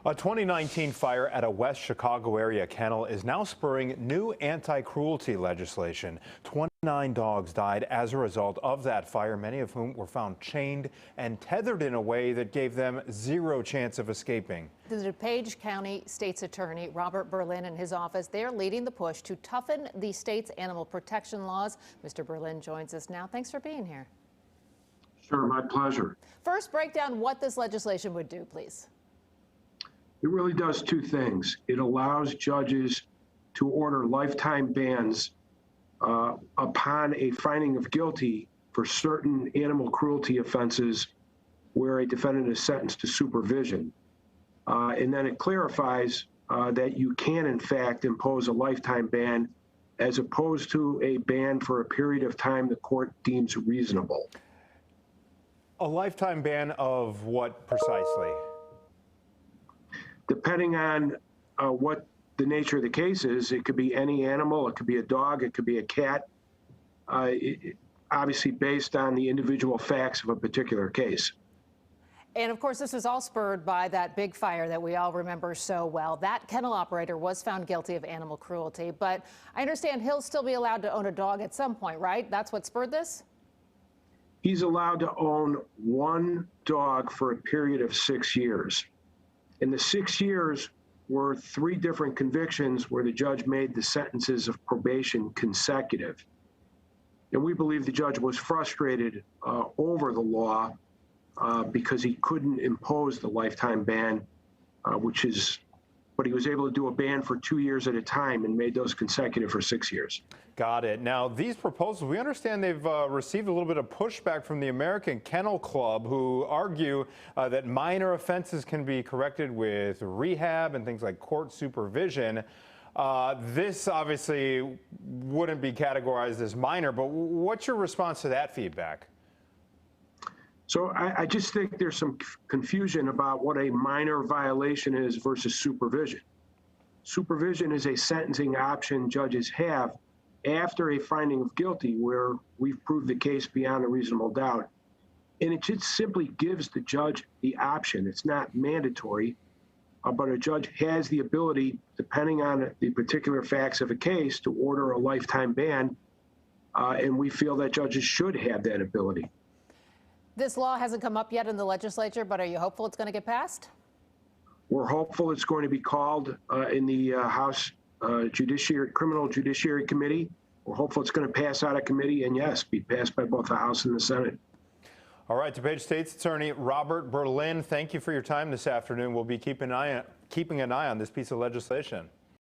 A 2019 fire at a West Chicago area kennel is now spurring new anti-cruelty legislation. 29 dogs died as a result of that fire, many of whom were found chained and tethered in a way that gave them zero chance of escaping. The DuPage County State's Attorney Robert Berlin and his office, they're leading the push to toughen the state's animal protection laws. Mr. Berlin joins us now. Thanks for being here. Sure, my pleasure. First, break down what this legislation would do, please. It really does two things. It allows judges to order lifetime bans upon a finding of guilty for certain animal cruelty offenses where a defendant is sentenced to supervision. And then it clarifies that you can, in fact, impose a lifetime ban as opposed to a ban for a period of time the court deems reasonable. A lifetime ban of what precisely? Depending on what the nature of the case is, it could be any animal, it could be a dog, it could be a cat, obviously based on the individual facts of a particular case. And of course, this was all spurred by that big fire that we all remember so well. That kennel operator was found guilty of animal cruelty, but I understand he'll still be allowed to own a dog at some point, right? That's what spurred this? He's allowed to own one dog for a period of 6 years. In the 6 years were 3 different convictions where the judge made the sentences of probation consecutive. And we believe the judge was frustrated over the law because he couldn't impose the lifetime ban, but he was able to do a ban for 2 years at a time and made those consecutive for 6 years. Got it. Now, these proposals, we understand they've received a little bit of pushback from the American Kennel Club, who argue that minor offenses can be corrected with rehab and things like court supervision. This obviously wouldn't be categorized as minor, but what's your response to that feedback? So I just think there's some confusion about what a minor violation is versus supervision. Supervision is a sentencing option judges have after a finding of guilty where we've proved the case beyond a reasonable doubt. And it just simply gives the judge the option. It's not mandatory, but a judge has the ability, depending on the particular facts of a case, to order a lifetime ban. And we feel that judges should have that ability. This law hasn't come up yet in the legislature, but are you hopeful it's going to get passed? We're hopeful it's going to be called in the House Criminal Judiciary Committee. We're hopeful it's going to pass out of committee and, yes, be passed by both the House and the Senate. All right, DuPage State's Attorney Robert Berlin, thank you for your time this afternoon. We'll be keeping an eye on this piece of legislation.